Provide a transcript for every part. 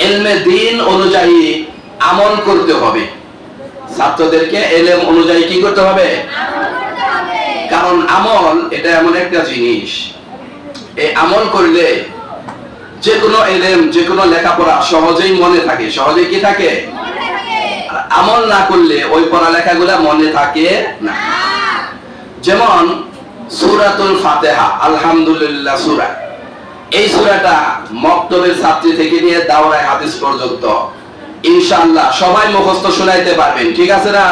ইলমে দ্বীন অনুযায়ী আমল করতে হবে। ছাত্রদেরকে ইলম অনুযায়ী কি করতে হবে? কারণ আমল এটা এমন একটা জিনিস, এই আমল করলে যে কোনো ইলম, যে কোনো লেখাপড়া সহজেই মনে থাকে। সহজেই কি থাকে? আর আমল না করলে ওই পড়ালেখাগুলা মনে থাকে না। যেমন সূরাতুল ফাতিহা, আলহামদুলিল্লাহ সূরা, এই সূরাটা মক্তবের ছাত্রী থেকে নিয়ে দাওরায়ে হাদিস পর্যন্ত ইনশাআল্লাহ সবাই মুখস্থ শোনাইতে পারবেন। ঠিক আছে না?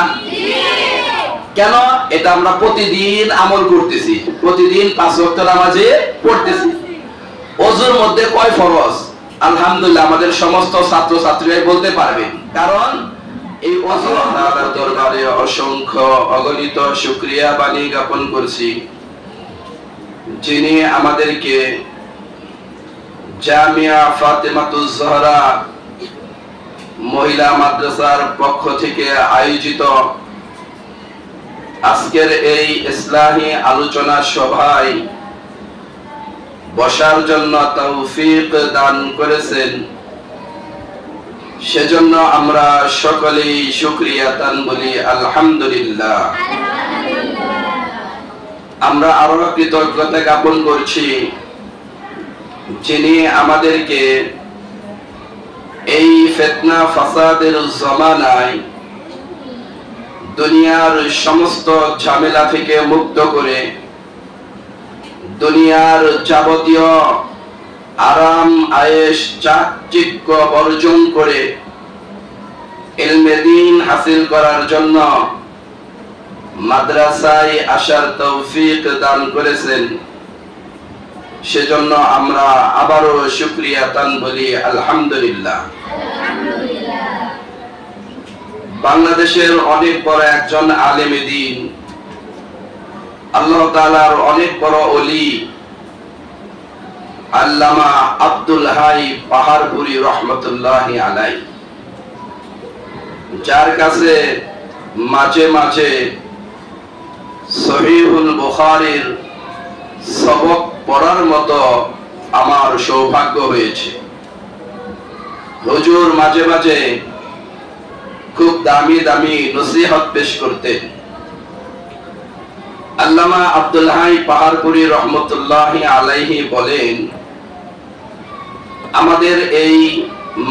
কেন? এটা আমরা প্রতিদিন আমল করতেছি, প্রতিদিন 5 ওয়াক্ত নামাজে পড়তেছি। ওযুর মধ্যে কয় ফরজ? আলহামদুলিল্লাহ আমাদের সমস্ত ছাত্র ছাত্রীরাই বলতে পারবেন। কারণ এই ওযু আল্লাহর দরবারে অসংখ্য অগণিত শুকরিয়া বাণী জ্ঞাপন করছি, যিনি আমাদেরকে জামিয়া ফাতেমাতুজ জোহরা মহিলা মাদ্রাসার পক্ষ থেকে আয়োজিত আজকের এই ইসলামী আলোচনা সভায় বসার জন্য তৌফিক দান করেছেন। সেজন্য আমরা সকলেই শুকরিয়া দান বলি আলহামদুলিল্লাহ। আমরা আরো কৃতজ্ঞতা জ্ঞাপন করছি যিনি আমাদেরকে এই ফিতনা ফাসাদের জমানায় দুনিয়ার সমস্ত ঝামেলা থেকে মুক্ত করে দুনিয়ার যাবতীয় আরাম আয়েশ চাকচিক্য বর্জন করে ইলমে দ্বীন হাসিল করার জন্য মাদ্রাসায় আসার তৌফিক দান করেছেন। সেজন্য আমরা আবারও শুকরিয়া দান বলি আলহামদুলিল্লাহ। বাংলাদেশের অনেক বড় একজন আলেমে দ্বীন, আল্লাহ তাআলার অনেক বড় ওলি আল্লামা আব্দুল হাই পাহাড়পুরি রহমতুল্লাহি আলাইহি, যার কাছে মাঝে মাঝে সহিহুল বুখারীর সবক পড়ার মতো আমার সৌভাগ্য হয়েছে। হুজুর মাঝে মাঝে খুব দামি দামি নসিহত পেশ করতেন। আল্লামা আব্দুল হাই পাহাড়পুরি রহমতুল্লাহি আলাইহি বলেন, আমাদের এই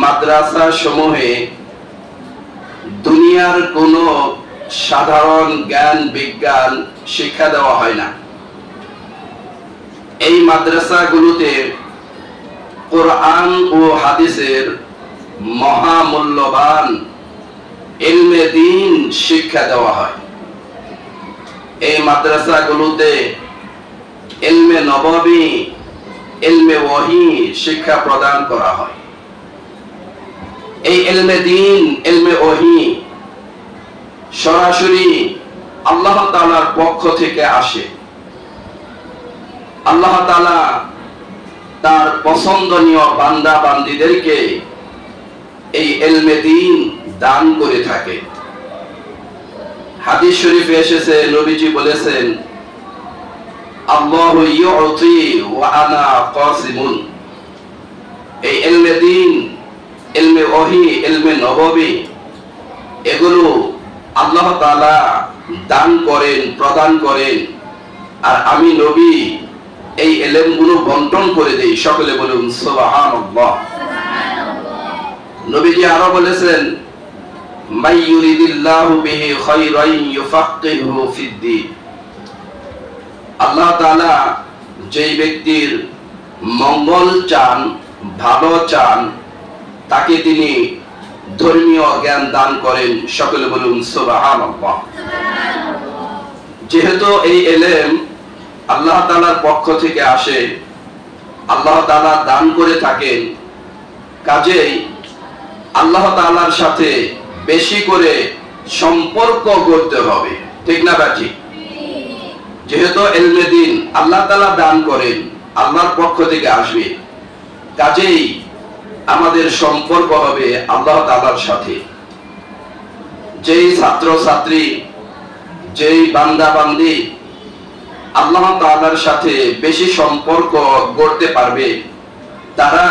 মাদ্রাসা সমূহে দুনিয়ার কোনো সাধারণ জ্ঞান বিজ্ঞান শিক্ষা দেওয়া হয় না। এই মাদ্রাসাগুলোতে কোরআন ও হাদিসের মহামূল্যবান ইলমে দ্বীন শিক্ষা দেওয়া হয়। এই মাদ্রাসাগুলোতে ইলমে নববী, ইলমে ওয়াহী শিক্ষা প্রদান করা হয়। এই ইলমে দ্বীন, ইলমে ওয়াহী সরাসরি আল্লাহ তাআলার পক্ষ থেকে আসে। আল্লাহ তাআলা তার পছন্দনীয় বান্দা বান্দীদেরকে এই ইলমে দ্বীন দান করে থাকে। হাদিস শরীফে এসেছে, নবীজি বলেছেন, আল্লাহু ইউতি ওয়া আনা কাসিমুন। এই ইলমে দ্বীন, ইলমে ওয়াহী, ইলমে নববী এগুলো আল্লাহ তাআলা দান করেন, প্রদান করেন, আর আমি নবী এই ইলমগুলো বন্টন করে দেই। সকলে বলুন সুবহানাল্লাহ। নবীজি আরো বলেছেন, মাই ইউরিদিল্লাহু বিহি খায়রান ইউফাক্কিহু ফিদ্দীন। আল্লাহ তাআলা যেই ব্যক্তির মঙ্গল চান, ভালো চান, তাকে তিনি ধর্মীয় জ্ঞান দান করেন। সকলে বলুন সুবহানাল্লাহ। যেহেতু এই ইলম আল্লাহ তাআলার পক্ষ থেকে আসে, আল্লাহ তাআলা দান করে থাকেন, কাজেই আল্লাহ তাআলার সাথে বেশি করে সম্পর্ক করতে হবে। ঠিক না বাকি? যেহেতু ইলমে দ্বীন আল্লাহ তাআলা দান করেন, আল্লাহর পক্ষ থেকে আসবে, কাজেই আমাদের সম্পর্ক হবে আল্লাহ তাআলার সাথে। যেই ছাত্র ছাত্রী, যেই বান্দা বান্দি আল্লাহ তাআলার সাথে বেশি সম্পর্ক গড়তে পারবে, তারা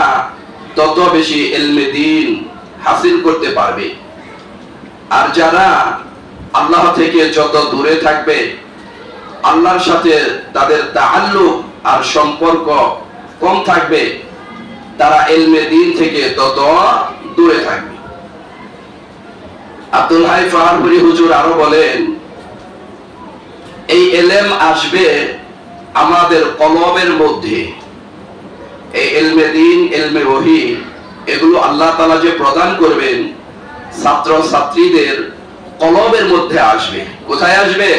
তত বেশি ইলমে দ্বীন হাসিল করতে পারবে। আর যারা আল্লাহ থেকে যত দূরে থাকবে, আল্লাহর সাথে তাদের তাআল্লুক আর সম্পর্ক কম থাকবে, তারা ইলমে দ্বীন থেকে তত দূরে থাকবে। আব্দুল হাই ফারহুরি হুজুর আরো বলেন, এই ইলম আসবে আমাদের কলবের মধ্যে। এই ইলমে দ্বীন, ইলমে ওহী, এগুলো আল্লাহ তাআলা যে প্রদান করবেন ছাত্র ছাত্রীদের কলবের মধ্যে আসবে। কোথায় আসবে?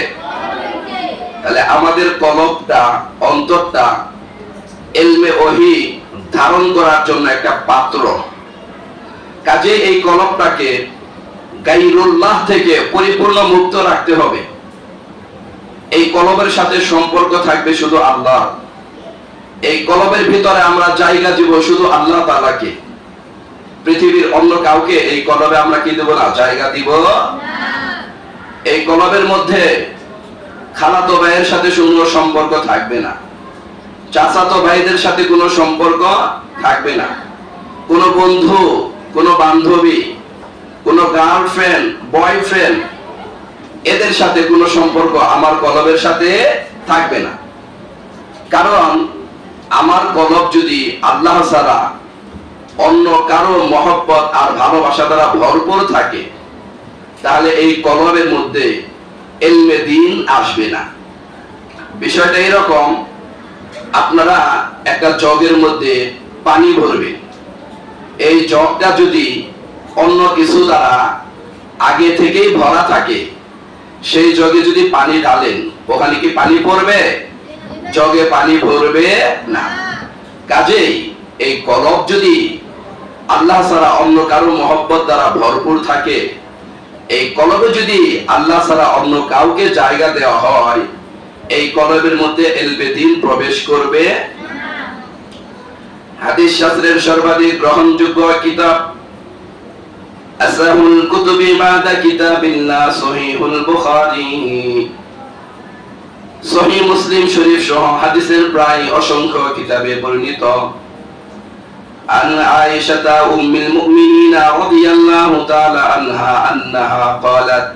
তাহলে আমাদের কলবটা, অন্তরটা ইলমে ওহী ধারণ করার জন্য একটা পাত্র। কাজে এই কলবটাকে গায়রুল্লাহ থেকে পরিপূর্ণ মুক্ত রাখতে হবে। এই কলবের সাথে সম্পর্ক থাকবে শুধু আল্লাহ। এই কলবের ভিতরে আমরা জায়গা দিব শুধু আল্লাহ তাআলাকে। পৃথিবীর অন্য কাউকে এই কলবে আমরা কি দেব না? জায়গা দিব না। এই কলবের মধ্যে খালাতো ভাইয়ের সাথে কোনো সম্পর্ক থাকবে না, চাচাতো ভাইদের সাথে কোনো সম্পর্ক থাকবে না, কোনো বন্ধু, কোনো বান্ধবী, কোনো গার্লফ্রেন্ড, বয়ফ্রেন্ড, এদের সাথে কোনো সম্পর্ক আমার কলবের সাথে থাকবে না। কারণ আমার কলব যদি আল্লাহ ছাড়া অন্য কারো মহব্বত আর ভালোবাসা দ্বারা ভরপুর থাকে, তাহলে এই কলবের মধ্যে ইলমে দ্বীন আসবে না। বিষয়টা এরকম, আপনারা একটা জগের মধ্যে পানি ভরবেন। এই জগটা যদি অন্য কিছু দ্বারা আগে থেকেই ভরা থাকে, সেই জগে যদি পানি ঢালেন, ওখানে কি পানি পড়বে? জগে পানি ভরবে না। কাজেই এই কলব যদি আল্লাহ ছাড়া অন্য কারো মহব্বত দ্বারা ভরপুর থাকে, এই কলবে যদি আল্লাহ ছাড়া অন্য কাউকে জায়গা দেওয়া হয়, এই কলবের মধ্যে ইলমে দ্বীন প্রবেশ করবে না। হাদিস শাস্ত্রের সর্বাধিক গ্রহণযোগ্য কিতাব আসহাহুল কুতুবি বাদা কিতাবিল্লাহ সহিহুল বুখারী, সহিহ মুসলিম শরীফ সহ হাদিসের প্রায় অসংখ্য কিতাবে বর্ণিত। عن عائشة أم المؤمنين رضي الله تعالى عنها أنها قالت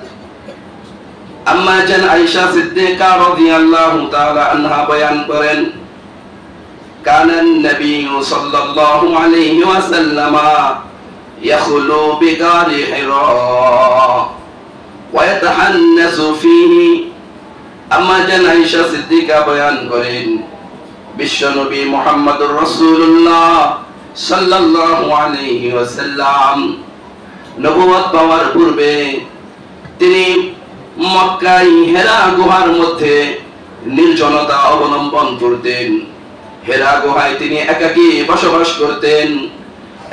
أما جن عائشة صديقة رضي الله تعالى عنها بيان করেন كان النبي صلى الله عليه وسلم يخلو بغار حراء ويتحنس فيه। আম্মা জান আয়েশা সিদ্দিকা বয়ান করেন, বিশ্বনবী মুহাম্মদুর রাসূলুল্লাহ সাল্লাল্লাহু আলাইহি ওয়াসাল্লাম নবুয়ত পাওয়ার পূর্বে তিনি মক্কায় হেরা গুহার মধ্যে নির্জনতা অবলম্বন করতেন। হেরা গুহায় তিনি একাকী বসবাস করতেন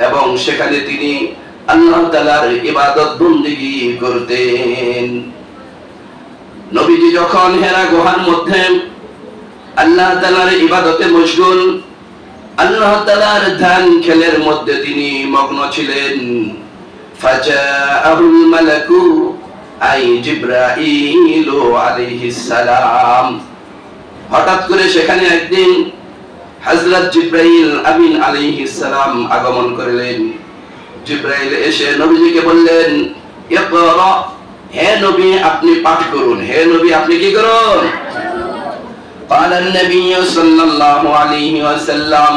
এবং সেখানে তিনি আল্লাহ তাআলার ইবাদত বন্দেগী করতেন। নবীজি যখন হেরা গুহার মধ্যে আল্লাহ তাআলার ইবাদতে মশগুল, আল্লাহ তাআলার ধ্যান খেলের মধ্যে তিনি মগ্ন ছিলেন, ফাজাআহুল মালাকু আই জিবরাইল আলাইহিস সালাম, হঠাৎ করে সেখানে একদিন হযরত জিবরাইল আমিন আলাইহিস সালাম আগমন করলেন। জিবরাইল এসে নবীজিকে বললেন, ইকরা, হে নবী আপনি পাঠ করুন। হে নবী আপনি কি করুন? قال النبي صلى الله عليه وسلم,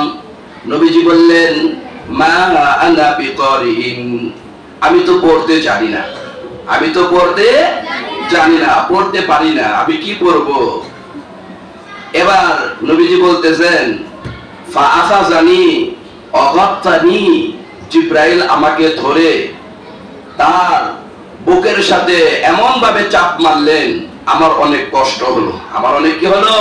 নবীজি বললেন, মা আনা বিকারিন, আমি তো পড়তে জানি না, আমি তো পড়তে জানি না, পড়তে পারি না, আমি কি পড়ব? এবার নবীজি বলতেছেন, ফাআখাযানি অগাত্তানি, জিবরাইল আমাকে ধরে তার বুকের সাথে এমন ভাবে চাপ মারলেন, আমার অনেক কষ্ট হলো, আমার অনেক কি হলো?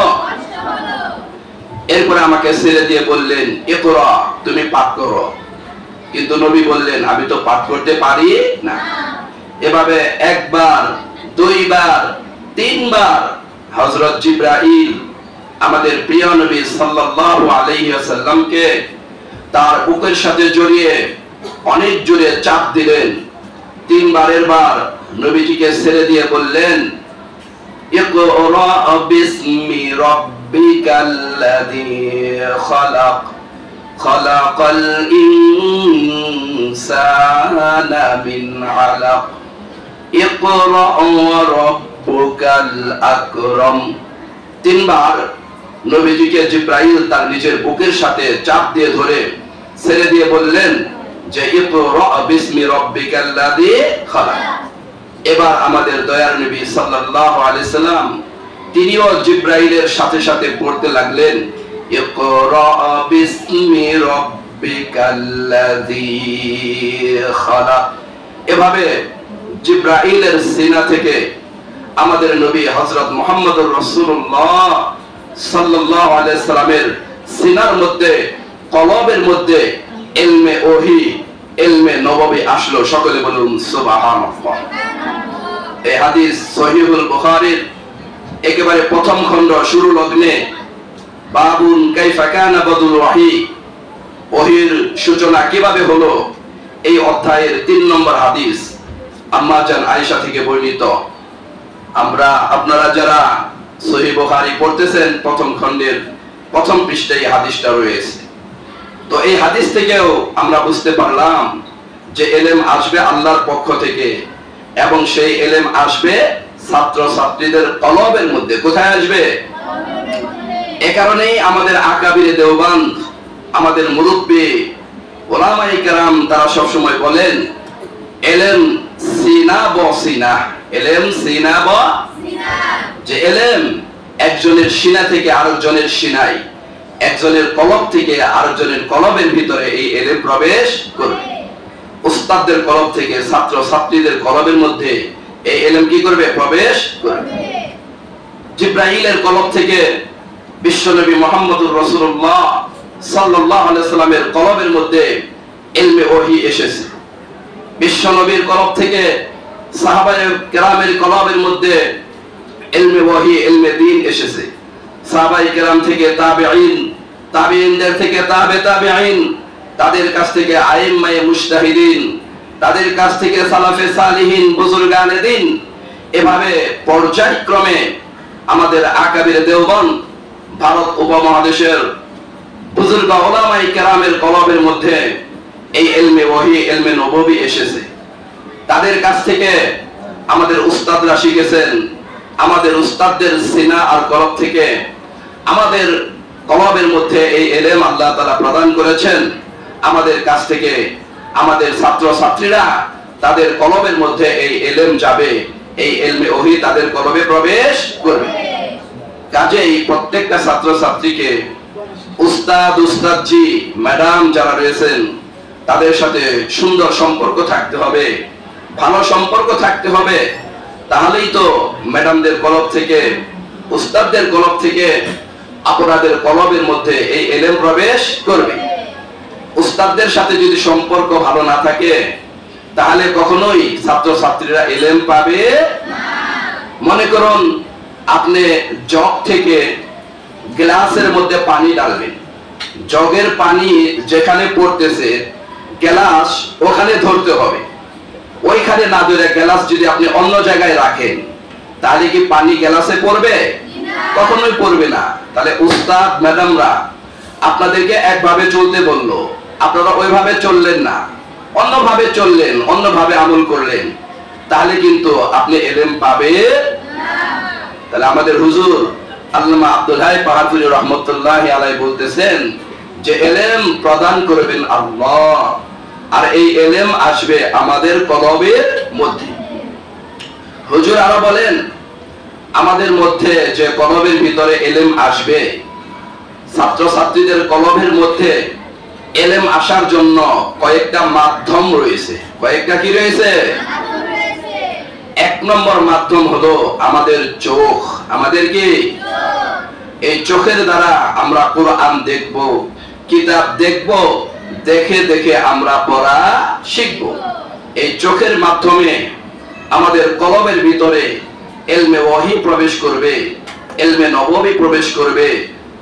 এরপরে আমাকে ছেড়ে দিয়ে বললেন, ইকরা, তুমি পাঠ করো। কিন্তু নবী বললেন, আমি তো পাঠ করতে পারি না। এভাবে একবার, দুইবার, তিনবার হযরত জিবরাইল আমাদের প্রিয় নবী সাল্লাল্লাহু আলাইহি ওয়াসাল্লামকে তার বুকের সাথে জড়িয়ে অনেক জোরে চাপ দিলেন। তিনবারের বার নবীজিকে ছেড়ে দিয়ে বললেন, ইকরা বিসমি রাব্বিকাল্লাযী খালাক খালাকাল ইনসানা মিন আলাক ইকরা ওয়া রাব্বুকাল আকরাম। তিনবার নবীজিকে জিবরাইল তার নিজের বুকের সাথে চাপ দিয়ে ধরে ছেড়ে দিয়ে বললেন যে ইকরা বিসমি রাব্বিকাল্লাযী খালাক। এবার আমাদের দয়ার নবী সাল্লাল্লাহু আলাইহি সাল্লাম তিনিও জিবরাইলের সাথে সাথে পড়তে লাগলেন ইকরা বিসমি রাব্বিকাল্লাযী খালাক। এভাবে জিবরাইলের সিনা থেকে আমাদের নবী হযরত মুহাম্মদুর রাসূলুল্লাহ সাল্লাল্লাহু আলাইহি সাল্লামের সিনার মধ্যে, কলবের মধ্যে ইলমে ওহী, ইলমে নববী আসলো। সকলে বলুন সুবহানাল্লাহ। এই হাদিস সহিহুল বুখারীর একেবারে প্রথম খণ্ড শুরু লগ্নে বাবুন কাইফা কানা বাদুল ওয়াহী, ওহীর সূচনা কিভাবে হলো, এই অধ্যায়ের 3 নম্বর হাদিস আম্মা জান আয়েশা থেকে বর্ণিত। আপনারা যারা সহিহ বুখারী পড়তেছেন প্রথম খণ্ডের প্রথম পৃষ্ঠায় এই হাদিসটা রয়েছে। তো এই হাদিস থেকেও আমরা বুঝতে পারলাম যে ইলম আসবে আল্লাহর পক্ষ থেকে এবং সেই ইলম আসবে ছাত্র ছাত্রীদের কলবের মধ্যে। কোথায় আসবে? এ কারণেই আমাদের আকাবিরে দেওবান্দ, আমাদের মুরব্বী উলামায়ে কেরাম তারা সব সময় বলেন ইলম সিনা ব সিনা, ইলম সিনা ব সিনা, যে ইলম একজনের সিনা থেকে আরেকজনের সিনায়, একজনের কলব থেকে আরেকজনের কলবের ভিতরে এই ইলম প্রবেশ করবে। উস্তাদদের কলব থেকে ছাত্র ছাত্রীদের কলবের মধ্যে এই ইলম কি করবে? প্রবেশ করবে। জিবরাইলের কলব থেকে বিশ্বনবী মুহাম্মদুর রাসূলুল্লাহ সাল্লাল্লাহু আলাইহি সাল্লামের কলবের মধ্যে ইলমে ওহী এসেছে। বিশ্বনবীর কলব থেকে সাহাবায়ে কেরামের কলবের মধ্যে ইলমে ওহী, ইলমে দ্বীন এসেছে। সাহাবায়ে কেরাম থেকে তাবেঈন, তাবেঈনদের থেকে তাবে তাবেঈন, তাদের কাছ থেকে আইম্মায়ে মুজতাহিদিন, তাদের কাছ থেকে সালাফে সালিহিন, বুজুর্গানে দ্বীন, এভাবে পর্যায়ক্রমে আমাদের আকাবিরে দেওবন্দ ভারত উপমহাদেশের বুজুর্গ উলামায়ে কেরামের কলবের মধ্যে এই ইলমে ওহী, ইলমে নববী এসেছে। তাদের কাছ থেকে আমাদের উস্তাদরা শিখেছেন। আমাদের উস্তাদদের সিনা আর কলব থেকে আমাদের কলবের মধ্যে এই ইলম আল্লাহ তাআলা প্রদান করেছেন। আমাদের কাছ থেকে আমাদের ছাত্র ছাত্রীরা তাদের কলবের মধ্যে এই ইলম যাবে, এই ইলমে ওহী তাদের কলবে প্রবেশ করবে। কাজেই প্রত্যেকটা ছাত্র ছাত্রীকে উস্তাদ, উস্তাদজি, ম্যাডাম যারা রয়েছেন তাদের সাথে সুন্দর সম্পর্ক থাকতে হবে, ভালো সম্পর্ক থাকতে হবে। তাহলেই তো ম্যাডামদের কলব থেকে, উস্তাদদের কলব থেকে আপনাদের কলবের মধ্যে এই ইলম প্রবেশ করবে। উস্তাদদের সাথে যদি সম্পর্ক ভালো না থাকে তাহলে কখনোই ছাত্র ছাত্রীরা ইলম পাবে না। মনে করুন আপনি জগ থেকে গ্লাসের মধ্যে পানি ডালবেন, জগের পানি যেখানে পড়তেছে গ্লাস ওখানে ধরতে হবে। ওইখানে না ধরে গ্লাস যদি আপনি অন্য জায়গায় রাখেন তাহলে কি পানি গ্লাসে পড়বে? কখনোই পড়বে না। তাহলে উস্তাদ ম্যাডামরা আপনাদেরকে একভাবে চলতে বললো, আপনারা ওইভাবে চললেন না, অন্যভাবে চললেন, অন্যভাবে আমল করলেন, তাহলে কিন্তু আপনি ইলম পাবে না। তাহলে আমাদের হুজুর আল্লামা আব্দুল হাই পাহাড়পুরি রহমতুল্লাহি আলাইহি বলতেছেন যে ইলম প্রদান করবেন আল্লাহ, আর এই ইলম আসবে আমাদের কলবের মধ্যে। হুজুর আরো বলেন আমাদের মধ্যে যে কলবের ভিতরে ইলম আসবে, ছাত্র ছাত্রীদের কলবের মধ্যে ইলম আসার জন্য কয়েকটা মাধ্যম রয়েছে। কয়েকটা কি রয়েছে? এক নম্বর মাধ্যম হলো আমাদের চোখ। আমাদের কি? এই চোখের দ্বারা আমরা কোরআন দেখব, কিতাব দেখব, দেখে দেখে আমরা পড়া শিখব। এই চোখের মাধ্যমে আমাদের কলবের ভিতরে ইলমে ওহী প্রবেশ করবে, ইলমে নববী প্রবেশ করবে,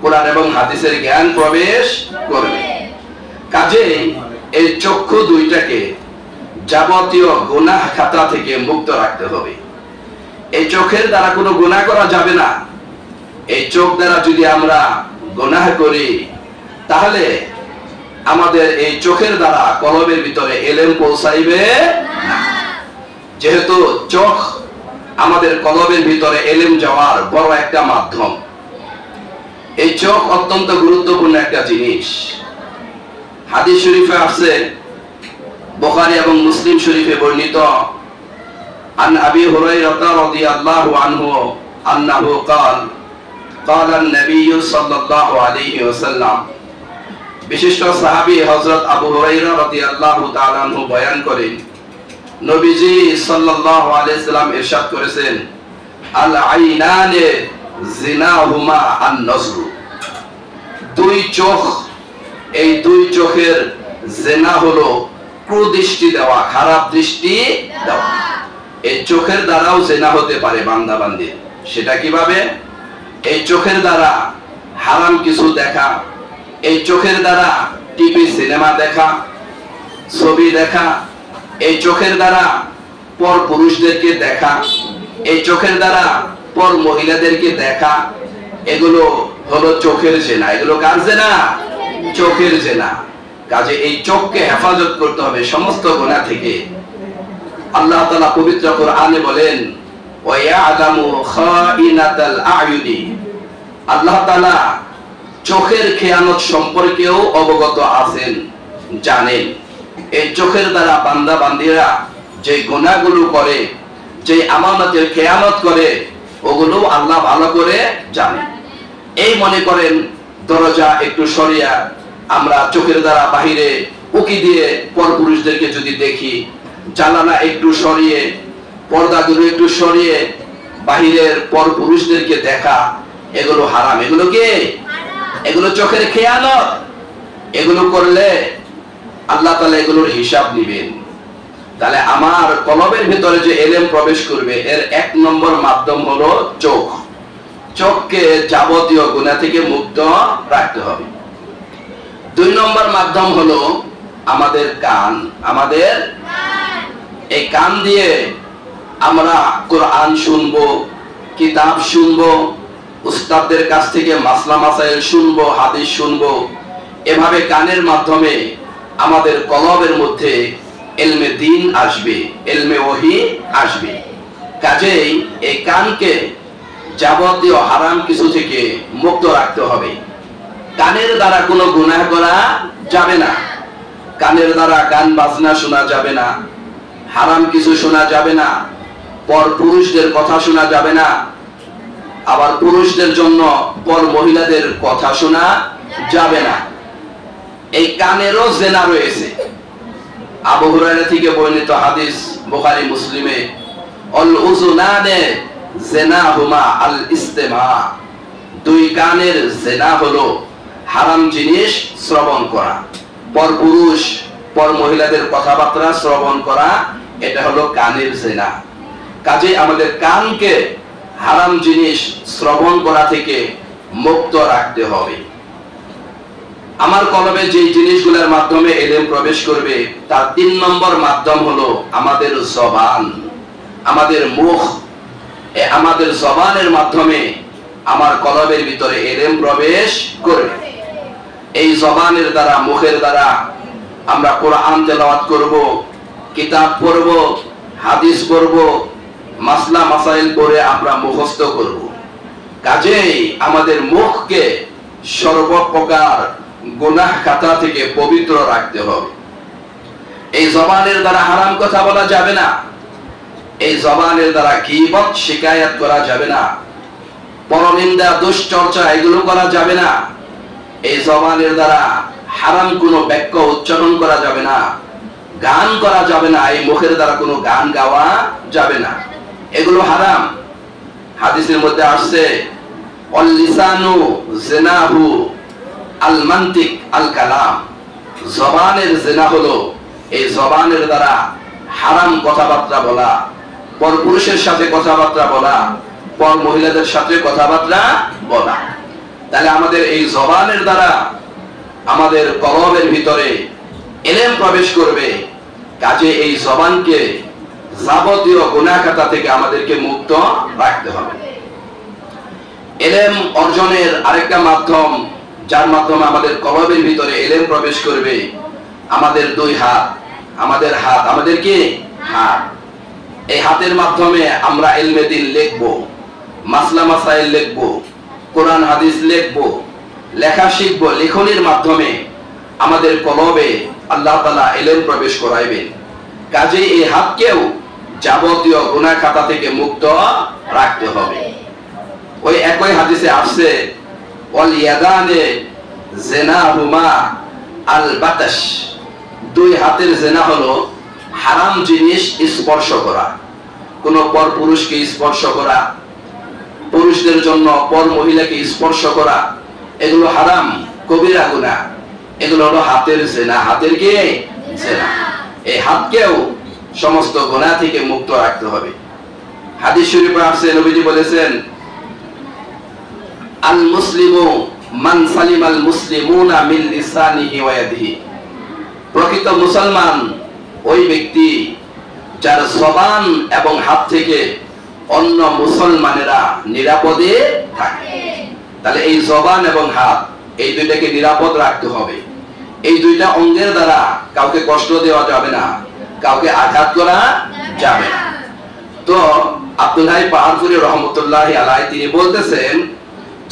কোরআন এবং হাদিসের জ্ঞান প্রবেশ করবে। কাজেই এই চক্ষু দুইটাকে যাবতীয় গুনাহ খাতা থেকে মুক্ত রাখতে হবে। এই চোখের দ্বারা কোনো গুনাহ করা যাবে না। এই চোখ দ্বারা যদি আমরা গুনাহ করি তাহলে আমাদের এই চোখের দ্বারা কলবের ভিতরে এলেম পৌঁছাইবে না। যেহেতু চোখ আমাদের কলবের ভিতরে এলেম যাওয়ার বড় একটা মাধ্যম, এই চোখ অত্যন্ত গুরুত্বপূর্ণ একটা জিনিস। হাদিস শরীফে আছে, বুখারী এবং মুসলিম শরীফে বর্ণিত, আন আবি হুরায়রা রাদিয়াল্লাহু আনহু আন্নাহু قال قال النبي সাল্লাল্লাহু আলাইহি ওয়াসাল্লাম, বিশিষ্ট সাহাবী হযরত আবু হুরায়রা রাদিয়াল্লাহু তাআলা আনহু বয়ান করেন, নবীজি সাল্লাল্লাহু আলাইহি সাল্লাম ইরশাদ করেছেন, আল আইনানে জিনাহুমা আন নজর, দুই চোখ, এই দুই চোখের জিনা হলো কুদৃষ্টি দেওয়া, খারাপ দৃষ্টি দেওয়া। এই চোখের দ্বারাও জিনা হতে পারে বান্দা বান্দির। সেটা কিভাবে? এই চোখের দ্বারা হারাম কিছু দেখা, এই চোখের দ্বারা টিভি সিনেমা দেখা, ছবি দেখা, এই চোখের দ্বারা পর পুরুষদেরকে দেখা, এই চোখের দ্বারা পর মহিলাদেরকে দেখা, এগুলো হলো চোখের জেনা। এগুলো কার জেনা? চোখের জেনা। কাজে এই চোখকে হেফাজত করতে হবে সমস্ত গুনাহ থেকে। আল্লাহ তাআলা পবিত্র কোরআনে বলেন, ওয়া ইয়ালামু খাইনাতাল আয়ুনি, আল্লাহ তাআলা চোখের খেয়ানত সম্পর্কেও অবগত আছেন, জানেন। এই চোখের দ্বারা বান্দা বান্দিরা যে গুনাহগুলো করে, যে আমানতের খেয়ানত করে, ওগুলো আল্লাহ ভালো করে জানেন। এই মনে করেন দরজা একটু সরিয়া আমরা চোখের দ্বারা বাহিরে উকি দিয়ে পরপুরুষদেরকে যদি দেখি, জানালা একটু সরিয়ে, পর্দাগুলো একটু সরিয়ে বাহিরের পরপুরুষদেরকে দেখা, এগুলো হারাম। এগুলো কি? এগুলো চোখের খেয়ানত। এগুলো করলে আল্লাহ তাআলা এগুলোর হিসাব নেবেন। তাহলে আমার কলবের ভিতরে যে এলেম প্রবেশ করবে, এর এক নম্বর মাধ্যম হলো চোখ। চোখকে যাবতীয় গুনাহ থেকে মুক্ত রাখতে হবে। দুই নম্বর মাধ্যম হলো আমাদের কান। আমাদের এই কান দিয়ে আমরা কোরআন শুনবো, কিতাব শুনবো, উস্তাদদের কাছ থেকে মাসলা মাসাইল শুনবো, হাদিস শুনবো। এভাবে কানের মাধ্যমে আমাদের কলবের মধ্যে ইলমে দ্বীন আসবে, ইলমে ওহী আসবে। কাজেই এই কানকে যাবতীয় হারাম কিছু থেকে মুক্ত রাখতে হবে। কানের দ্বারা কোনো গুনাহ করা যাবে না, কানের দ্বারা গান বাজনা শোনা যাবে না, হারাম কিছু শোনা যাবে না, পর পুরুষদের কথা শোনা যাবে না, আবার পুরুষদের জন্য পর মহিলাদের কথা শোনা যাবে না। এই কানেরও জিনা রয়েছে। আবু হুরায়রা থেকে বর্ণিত হাদিস, বুখারী মুসলিমে, আল উযুনানে জিনাহুমা আল ইস্তিমা, দুই কানের জিনা হলো হারাম জিনিস শ্রবণ করা, পর পুরুষ পর মহিলাদের কথাবার্তা শ্রবণ করা, এটা হলো কানের জিনা। কাজে আমাদের কানকে হারাম জিনিস শ্রবণ করা থেকে মুক্ত রাখতে হবে। আমার কলবে যে জিনিসগুলোর মাধ্যমে ইলম প্রবেশ করবে, তার 3 নম্বর মাধ্যম হলো আমাদের জবান, আমাদের মুখ। আমাদের জবানের মাধ্যমে আমার কলবের ভিতরে ইলম প্রবেশ করবে। এই জবানের দ্বারা, মুখের দ্বারা আমরা কোরআন তেলাওয়াত করব, কিতাব পড়ব, হাদিস পড়ব, মাসলা মাসাইল পড়ে আমরা মুখস্থ করব। কাজেই আমাদের মুখকে সর্বপ্রকার গুনাহ খাতা থেকে পবিত্র রাখতে হবে। এই জবানের দ্বারা হারাম কথা বলা যাবে না, এই জবানের দ্বারা গীবত শিকায়াত করা যাবে না, পরনিন্দা দুশ্চর্চা এগুলো করা যাবে না, এই জবানের দ্বারা হারাম কোনো বাক্য উচ্চারণ করা যাবে না, গান করা যাবে না, এই মুখের দ্বারা কোনো গান গাওয়া যাবে না, এগুলো হারাম। হাদিসের মধ্যে আসছে, অল লিসানু জিনাহু আল মান্তিক আল কালাম, জবানের জিনা হলো এই জবানের দ্বারা হারাম কথাবার্তা বলা, পর পুরুষের সাথে কথাবার্তা বলা, পর মহিলাদের সাথে কথাবার্তা বলা। তাহলে আমাদের এই জবানের দ্বারা আমাদের কলবের ভিতরে ইলম প্রবেশ করবে। কাজে এই জবানকে যাবতীয় গুনাহ খাতা থেকে আমাদেরকে মুক্ত রাখতে হবে। ইলম অর্জনের আরেকটা মাধ্যম যার মাধ্যমে আমাদের কলবের ভিতরে ইলম প্রবেশ করবে, আমাদের দুই হাত, আমাদের কি হাত। এই হাতের মাধ্যমে আমরা ইলমে দ্বীন লিখবো, মাসলা মাসাইল লিখবো, কোরআন হাদিস লিখবো, লেখা শিখবো। লেখনির মাধ্যমে আমাদের কলবে আল্লাহ তাআলা ইলম প্রবেশ করাইবেন। কাজেই এই হাতকেও যাবতীয় গুনাহ খাতা থেকে মুক্ত রাখতে হবে। ওই একই হাদিসে আসছে, ওয়াল ইয়াদানে জিনাহুমা আল বাতাশ, দুই হাতের জিনা হলো হারাম জিনিস স্পর্শ করা। কোন পর পুরুষকে স্পর্শ করা, পুরুষদের জন্য পর মহিলাকে স্পর্শ করা, এগুলো হারাম, কবিরা গুনাহ। এগুলো হলো হাতের জিনা, হাতের কি জিনা। এই হাতকেও সমস্ত গুনাহ থেকে মুক্ত রাখতে হবে। হাদিস শরীফে আছে, নবীজি বলেছেন, আল মুসলিমু মান সালিমাল মুসলিমুনা মিন লিসানিহি ওয়া ইয়াদিহি, প্রকৃত মুসলমান ওই ব্যক্তি যার জবান এবং হাত থেকে অন্য মুসলমানেরা নিরাপদে থাকে। তাহলে এই জবান এবং হাত, এই দুইটাকে নিরাপদ রাখতে হবে। এই দুইটা অঙ্গের দ্বারা কাউকে কষ্ট দেওয়া যাবে না, কাউকে আঘাত করা যাবে না। তো আব্দুল্লাহ পাহাড়পুরি রহমতুল্লাহ আলাইহি তিনি বলতেছেন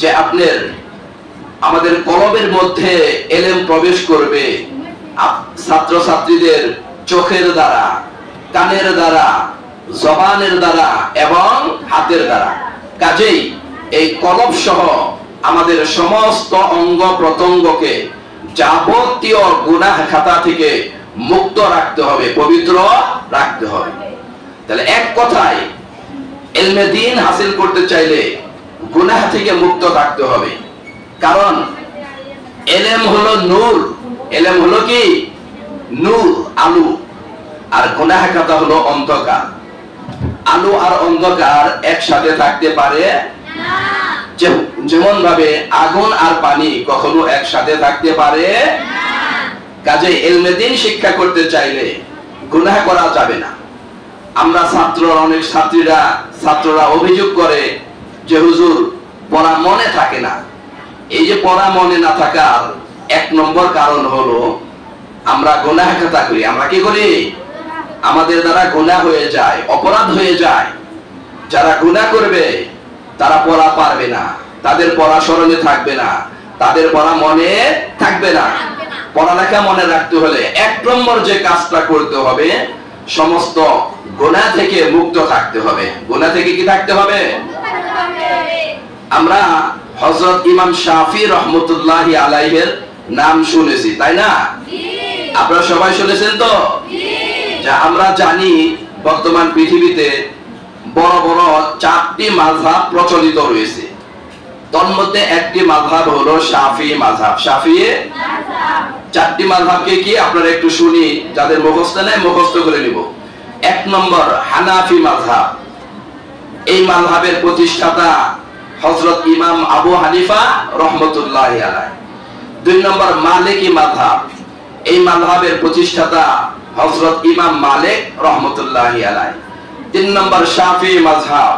যে আপনার আমাদের কলবের মধ্যে ইলম প্রবেশ করবে ছাত্র ছাত্রীদের চোখের দ্বারা, কানের দ্বারা, জবানের দ্বারা এবং হাতের দ্বারা। কাজেই এই কলব সহ আমাদের সমস্ত অঙ্গ প্রত্যঙ্গকে যাবতীয় গুনাহ খাতা থেকে মুক্ত রাখতে হবে, পবিত্র রাখতে হবে। তাহলে এক কথায় ইলমে দ্বীন হাসিল করতে চাইলে গুনাহ থেকে মুক্ত থাকতে হবে। কারণ ইলম হলো নূর, ইলম হলো কি নূর, আলো, আর গুনাহ খাতা হলো অন্ধকার। আলো আর অন্ধকার একসাথে থাকতে পারে না। যেমন ভাবে আগুন আর পানি কখনো একসাথে থাকতে পারে না। কাজে ইলমে দ্বীন শিক্ষা করতে চাইলে গুনাহ করা যাবে না। আমরা অনেক ছাত্ররা অভিযোগ করে যে হুজুর পড়া মনে থাকে না। এই যে পড়া মনে না থাকার এক নম্বর কারণ হলো আমরা গুনাহ খাতা করি। আমরা কি করি? আমাদের দ্বারা গুনাহ হয়ে যায়, অপরাধ হয়ে যায়। যারা গুনাহ করবে তারা পড়া পারবে না, তাদের পড়া স্মরণে থাকবে না, তাদের পড়া মনে থাকবে না। পড়ালেখা মনে রাখতে হলে এক নম্বর যে কাজটা করতে হবে, সমস্ত গুনাহ থেকে মুক্ত থাকতে হবে। গুনাহ থেকে কি থাকতে হবে? আমরা হযরত ইমাম শাফি রহমতুল্লাহি আলাইহির নাম শুনেছি, তাই না? আপনারা সবাই শুনেছেন তো? যা আমরা জানি বর্তমান পৃথিবীতে বড় বড় 4টি মাযহাব প্রচলিত রয়েছে। তন্মধ্যে একটি মাযহাব হলো শাফি মাযহাব। শাফি মাযহাব 4টি মাযহাবকে কি আপনারা একটু শুনি, যাদের মুখস্থ নেই মুখস্থ করে নিব। 1 নম্বর হানাফি মাযহাব। এই মাযহাবের প্রতিষ্ঠাতা হযরত ইমাম আবু হানিফা রহমতুল্লাহি আলাইহি। 2 নম্বর মালিকি মাযহাব। এই মাযহাবের প্রতিষ্ঠাতা হযরত ইমাম মালিক রহমতুল্লাহি আলাইহি। 3 নম্বর শাফি মাযহাব।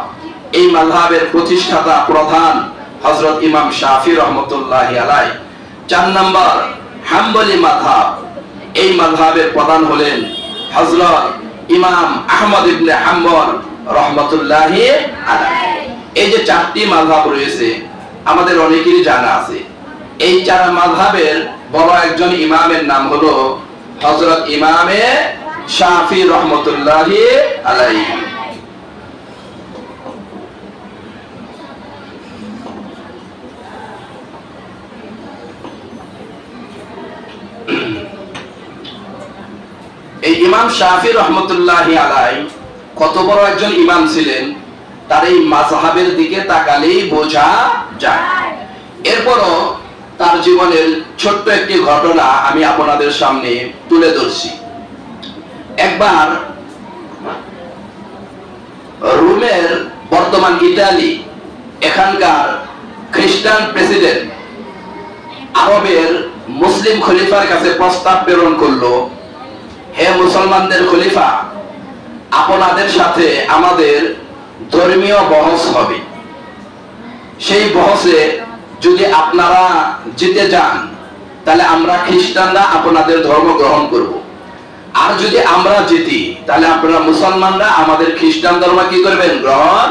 এই মাযহাবের প্রতিষ্ঠাতা প্রধান হযরত ইমাম শাফি রহমতুল্লাহি আলাইহি। 4 নম্বর হাম্বলি মাযহাব। এই মাযহাবের প্রধান হলেন হযরত ইমাম আহমদ ইবনে হাম্বল রহমতুল্লাহি আলাইহি। এই যে 4টি মাযহাব রয়েছে আমাদের অনেকেরই জানা আছে। এই 4 মাযহাবের বড় একজন ইমামের নাম হলো হযরত ইমামে শাফি রহমতুল্লাহি আলাইহি। এই ইমাম শাফি রহমতুল্লাহি আলাইহি কত বড় একজন ইমাম ছিলেন তার এই মাযহাবের দিকে তাকালেই বোঝা যায়। এরপরও তার জীবনের ছোট্ট একটি ঘটনা আমি আপনাদের সামনে তুলে ধরছি। একবার রোমের, বর্তমান ইতালি, এখানকার খ্রিস্টান প্রেসিডেন্ট আরবের মুসলিম খলিফার কাছে প্রস্তাব প্রেরণ করলো, হে মুসলমানদের খলিফা, আপনাদের সাথে আমাদের ধর্মীয় বহস হবে। সেই বহসে যদি আপনারা জিতে যান তাহলে আমরা খ্রিস্টানরা আপনাদের ধর্ম গ্রহণ করব, আর যদি আমরা জিতি তাহলে আপনারা মুসলমানরা আমাদের খ্রিস্টান ধর্ম কি করবেন? গ্রহণ।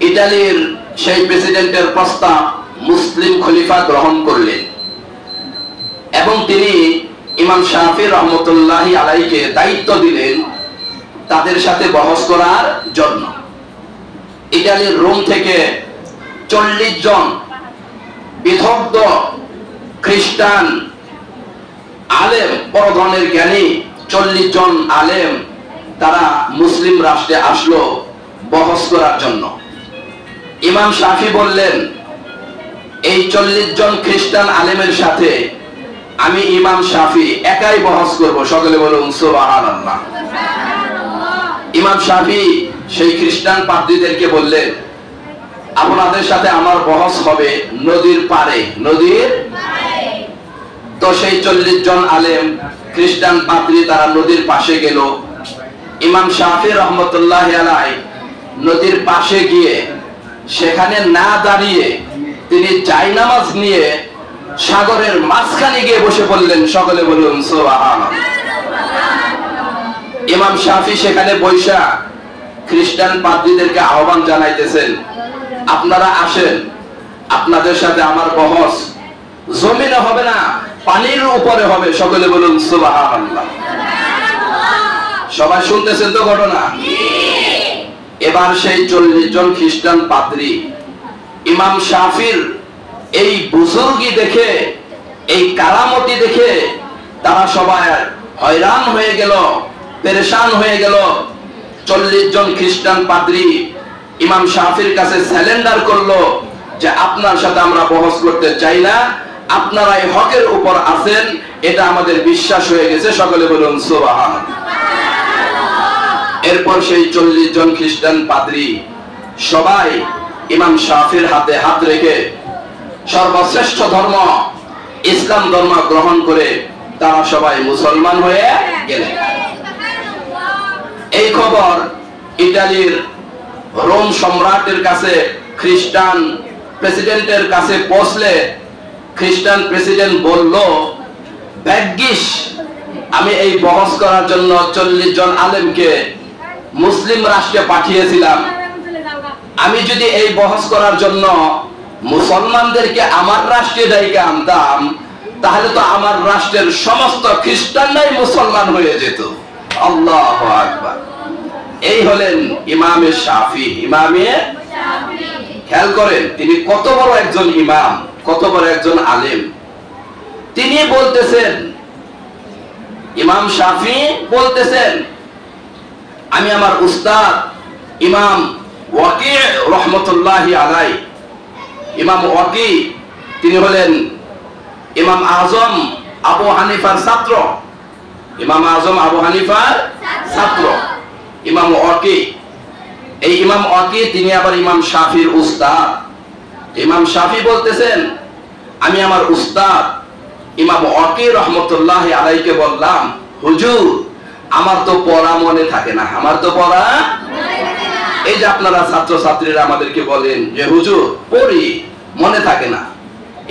ইতালির সেই প্রেসিডেন্টের প্রস্তাব মুসলিম খলিফা গ্রহণ করলেন এবং তিনি ইমাম শাফি রহমতুল্লাহি আলাইকে দায়িত্ব দিলেন তাদের সাথে বহস করার জন্য। ইতালির রোম থেকে 40 জন বিদগ্ধ খ্রিস্টান আলেম, বড় ধরনের জ্ঞানী 40 জন আলেম তারা মুসলিম রাষ্ট্রে আসলো বহস করার জন্য। ইমাম শাফি বললেন, এই 40 জন খ্রিস্টান আলেমের সাথে আমি ইমাম শাফি একাই বহস করব। সকলে বলুন সুবহানাল্লাহ। ইমাম শাফি সেই খ্রিস্টান পাদ্রীদেরকে বললেন, আপনাদের সাথে আমার বহস হবে নদীর পারে, নদীর। তো সেই 40 জন আলেম খ্রিস্টান পাদ্রী তারা নদীর পাশে গেল। ইমাম শাফি রহমতুল্লাহি আলাইহি নদীর পাশে গিয়ে সেখানে না দাঁড়িয়ে তিনি জায়নামাজ নিয়ে সাগরের মাঝখানে গিয়ে বসে পড়লেন। সকলে বলুন সুবহানাল্লাহ। ইমাম শাফি সেখানে বৈশা খ্রিস্টান পাদ্রীদেরকে আহ্বান জানাইতেছেন, আপনারা আসেন, আপনাদের সাথে আমার বহস জমিনে হবে না, পানির উপরে হবে। সকলে বলুন সুবহানাল্লাহ। সবাই শুনতেছেন তো ঘটনা? এবার সেই 40 জন খ্রিস্টান পাদ্রী ইমাম শাফির এই বুজুর্গি দেখে, এই কারামতি দেখে তারা সবাই হয়রান হয়ে গেল, পেরেশান হয়ে গেল। 40 জন খ্রিস্টান পাদ্রী ইমাম শাফির কাছে স্যালেন্ডার করলো যে আপনার সাথে আমরা বহস করতে চাই না, আপনারা এই হকের উপর আছেন, এটা আমাদের বিশ্বাস হয়ে গেছে। সকলে বলুন সুবহানাল্লাহ। এরপর সেই 40 জন খ্রিস্টান পাদ্রী সবাই ইমাম শাফির হাতে হাত রেখে সর্বশ্রেষ্ঠ ধর্ম ইসলাম ধর্ম গ্রহণ করে তারা সবাই মুসলমান হয়ে গেলেন। এই খবর ইতালির রোম সম্রাটের কাছে, খ্রিস্টান প্রেসিডেন্টের কাছে পৌঁছলে খ্রিস্টান প্রেসিডেন্ট বলল, ভাগ্যিস আমি এই বহস করার জন্য 40 জন আলেমকে মুসলিম রাষ্ট্রে পাঠিয়েছিলাম। আমি যদি এই বহস করার জন্য মুসলমানদেরকে আমার রাষ্ট্রে ডাইকে আনতাম তাহলে তো আমার রাষ্ট্রের সমস্ত খ্রিস্টানরাই মুসলমান হয়ে যেত। আল্লাহু আকবার। এই হলেন ইমামে শাফি। ইমামে শাফি, খেয়াল করেন তিনি কত বড় একজন ইমাম, কত বড় একজন আলেম। তিনি বলতেছেন, ইমাম শাফি বলতেছেন, আমি আমার উস্তাদ ইমাম ওয়াকি রহমতুল্লাহি আলাইহি, ইমাম ওয়াকি তিনি হলেন ইমাম আজম আবু হানিফার ছাত্র। ইমাম আজম আবু হানিফার ছাত্র ইমাম ওয়াকি। এই ইমাম ওয়াকি তিনি আবার ইমাম শাফির উস্তাদ। ইমাম শাফি বলতেছেন, আমি আমার উস্তাদ ইমাম ওয়াকি রহমতুল্লাহি আলাইহিকে বললাম, হুজুর আমার তো পড়া মনে থাকে না, আমার তো পড়া। এই যে আপনারা ছাত্র ছাত্রীরা আমাদেরকে বলেন যে হুজুর পড়ি মনে থাকে না,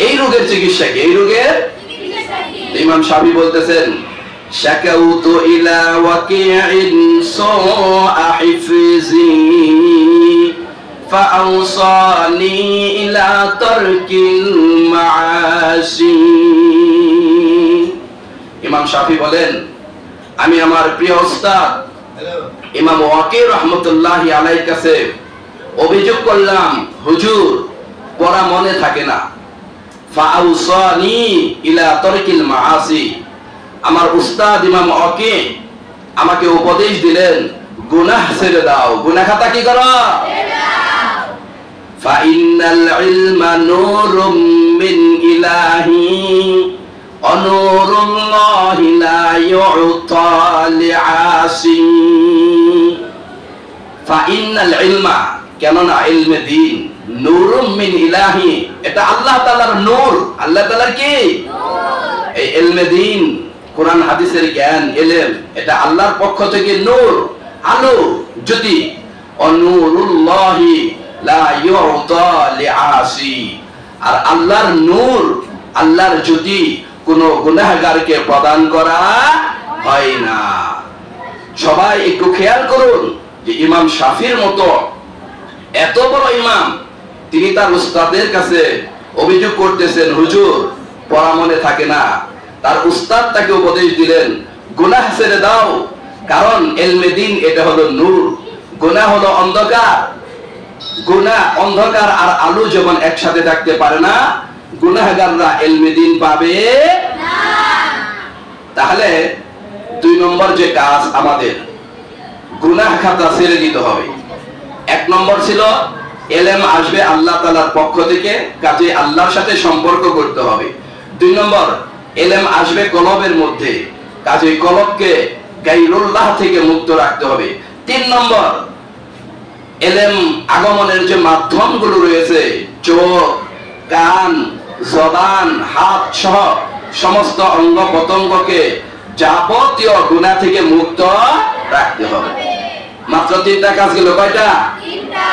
এই রোগের চিকিৎসা কি? এই রোগের ইমাম শাফি বলতেছেন, শাকাউতু ইলা ওয়াকিইন সুআ হিফজি ফাআওসানি ইলা তারকিল মাআসি। ইমাম শাফি বলেন, আমি আমার প্রিয় উস্তাদ ইমাম ওয়াকি রহমতুল্লাহি আলাইহির কাছে অভিযোগ করলাম, হুজুর পড়া মনে থাকে না। ফাআওসানি ইলা তারকিল মাআসি, আমার উস্তাদ ইমাম ওয়াকি আমাকে উপদেশ দিলেন গুনাহ ছেড়ে দাও, গুনাহ খাতা কি করো? ফাইনাল ইলমা নূরুম মিন ইলাহি অনুরুল্লাহি লা ইউতা লিআসি। ফাইনাল ইলমা, কেননা ইলমে দ্বীন নূরুম মিন ইলাহি, এটা আল্লাহ তাআলার নূর। আল্লাহ তাআলার কি? নূর। এই ইলমে দ্বীন কোরআন হাদিসের জ্ঞান ইলম, এটা আল্লাহর পক্ষ থেকে নূর, আলো, জ্যোতি। অনুরুল্লাহি লা ইউতা লিআসি। আর আল্লাহর নূর, আল্লাহর জ্যোতি কোন গুনাহগারকে প্রদান করা হয় না। সবাই একটু খেয়াল করুন যে ইমাম শাফির মতো এত বড় ইমাম, তিনি তার উস্তাদের কাছে অভিযোগ করতেছেন, হুজুর পড়া মনে থাকে না। তার উস্তাদ তাকে উপদেশ দিলেন, গুনাহ ছেড়ে দাও, কারণ ইলমে দ্বীন এটা হলো নূর, গুনাহ হলো অন্ধকার। গুনাহ, অন্ধকার আর আলো যেমন একসাথে থাকতে পারে না, গুনাহগাররা ইলমে দ্বীন পাবে না। তাহলে 2 নম্বর যে কাজ আমাদের, গুনাহ খাতা ছেড়ে দিতে হবে। 1 নম্বর ছিল ইলম আসবে আল্লাহ তাআলার পক্ষ থেকে, কাজে আল্লাহর সাথে সম্পর্ক করতে হবে। 2 নম্বর, ইলম আসবে কলবের মধ্যে, কাজে কলবকে গায়রুল্লাহ থেকে মুক্ত রাখতে হবে। 3 নম্বর, ইলম আগমনের যে মাধ্যমগুলো রয়েছে, চোখ, কান, জবান, হাত সহ সমস্ত অঙ্গ প্রত্যঙ্গকে যাবতীয় গুনাহ থেকে মুক্ত রাখতে হবে। মাত্র 3টা কাজ গেল, কয়টা? 3টা।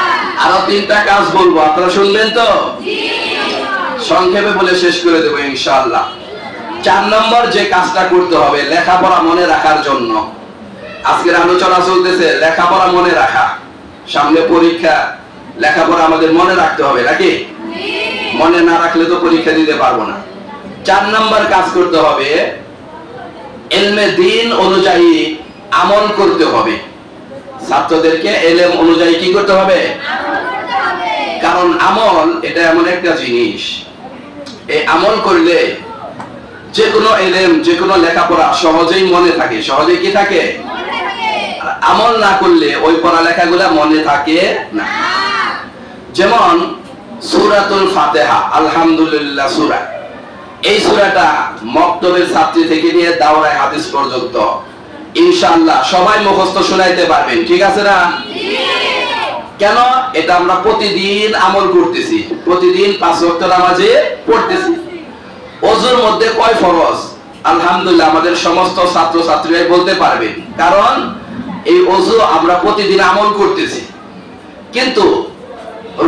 আরো 3টা কাজ বলবো, আপনারা শুনবেন তো? জি। সংক্ষেপে বলে শেষ করে দেব ইনশাআল্লাহ। 4 নম্বর যে কাজটা করতে হবে লেখাপড়া মনে রাখার জন্য। আজকের আলোচনা চলতেছে লেখাপড়া মনে রাখা, সামনে পরীক্ষা, লেখাপড়া আমাদের মনে রাখতে হবে নাকি? মনে না রাখলে তো পরীক্ষা দিতে পারবো না। 4 নম্বর কাজ করতে হবে, ইলমে দ্বীন অনুযায়ী আমল করতে হবে। ছাত্রদেরকে ইলম অনুযায়ী কি করতে হবে? আমল করতে হবে। কারণ আমল এটা এমন একটা জিনিস, এই আমল করলে যে কোনো ইলম, যে কোনো লেখাপড়া সহজেই মনে থাকে। সহজেই কি থাকে? মনে থাকে। আর আমল না করলে ওই পড়ালেখাগুলো মনে থাকে না। যেমন সূরাতুল ফাতিহা, আলহামদুলিল্লাহ সূরা, এই সূরাটা মক্তবের ছাত্রী থেকে নিয়ে দাওরায়ে হাদিস পর্যন্ত ইনশাআল্লাহ সবাই মুখস্থ শোনাইতে পারবেন, ঠিক আছে না? কেন? এটা আমরা প্রতিদিন আমল করতেছি, প্রতিদিন 5 ওয়াক্ত নামাজে পড়তেছি। ওযুর মধ্যে কয় ফরজ? আলহামদুলিল্লাহ আমাদের সমস্ত ছাত্র ছাত্রীরাই বলতে পারবেন, কারণ এই ওযু আমরা প্রতিদিন আমল করতেছি। কিন্তু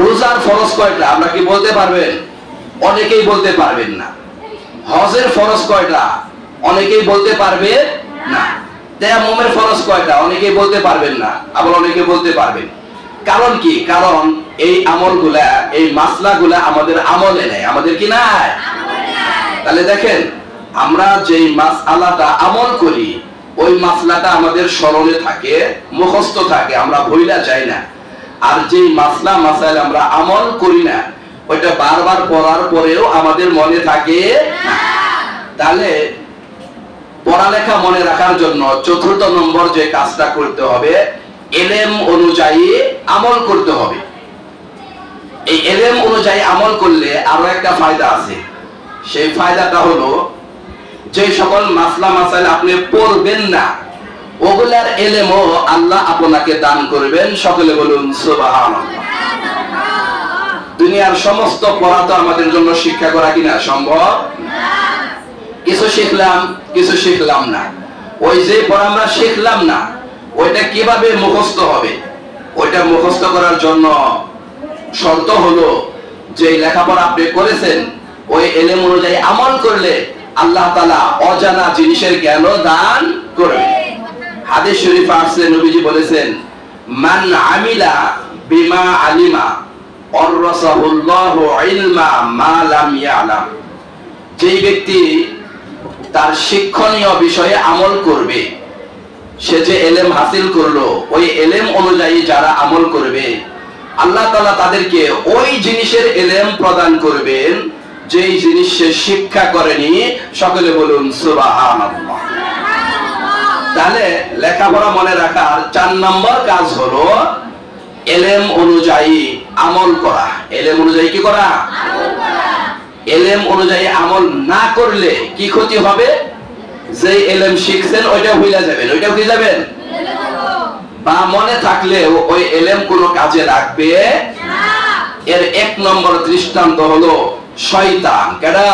রোজার ফরজ কয়টা আমরা কি বলতে পারবেন? অনেকেই বলতে পারবেন না। হজের ফরজ কয়টা? অনেকেই বলতে পারবে না। তায়াম্মুমের ফরজ কয়টা? অনেকেই বলতে পারবেন না, আবার অনেকে বলতে পারবেন। কারণ কি? কারণ এই আমলগুলা, এই মাসলাগুলা আমাদের আমলে নেই। আমাদের কি নাই? তাহলে দেখেন, আমরা যেই মাসআলাটা আমল করি ওই মাসলাটা আমাদের স্মরণে থাকে, মুখস্থ থাকে, আমরা ভুইলা যাই না। আর যেই মাসলা মাসাইল আমরা আমল করি না, ওইটা বারবার পড়ার পরেও আমাদের মনে থাকে না। তাহলে পড়ালেখা মনে রাখার জন্য 4র্থ নম্বর যে কাজটা করতে হবে, ইলম অনুযায়ী আমল করতে হবে। এই ইলম অনুযায়ী আমল করলে আরো একটা ফায়দা আছে। সেই ফায়দাটা হলো, যে সকল মাসলা মাসাইল আপনি পড়বেন না ওগুলার ইলমও আল্লাহ আপনাকে দান করবেন। সকলে বলুন সুবহানাল্লাহ। দুনিয়ার সমস্ত পড়া তো আমাদের জন্য শিক্ষা করা কিনা সম্ভব না। কিছু শিখলাম, কিছু শিখলাম না। ওই যে পড়া আমরা শিখলাম না, ওইটা কিভাবে মুখস্থ হবে? ওইটা মুখস্থ করার জন্য শর্ত হলো, যে লেখাপড়া আপনি করেছেন ওই ইলম অনুযায়ী আমল করলে আল্লাহ তাআলা অজানা জিনিসের জ্ঞান দান করবে। হাদিস শরীফ আছে, নবীজি বলেছেন, মান আমিলা বিমা আলিমা আররাসাহুল্লাহু ইলমা মা লাম ইয়ালাম। যেই ব্যক্তি তার শিক্ষণীয় বিষয়ে আমল করবে, সে যে ইলম হাসিল করলো, ওই ইলম অনুযায়ী যারা আমল করবে আল্লাহ তাআলা তাদেরকে ওই জিনিসের ইলম প্রদান করবেন যেই জিনিস সে শিক্ষা করেনি। সকলে বলুন সুবহানাল্লাহ। তাহলে লেখাপড়া মনে রাখার 4 নম্বর কাজ হলো ইলম অনুযায়ী আমল করা। ইলম অনুযায়ী কি করা? আমল করা। ইলম অনুযায়ী আমল না করলে কি ক্ষতি হবে? যে ইলম শিখছেন ওইটা ভুলে যাবেন, ওইটা ভুলে যাবেন, বা মনে থাকলেও ওই ইলম কোনো কাজে লাগবে না। এর 1 নম্বর দৃষ্টান্ত হলো শয়তান। কেডা?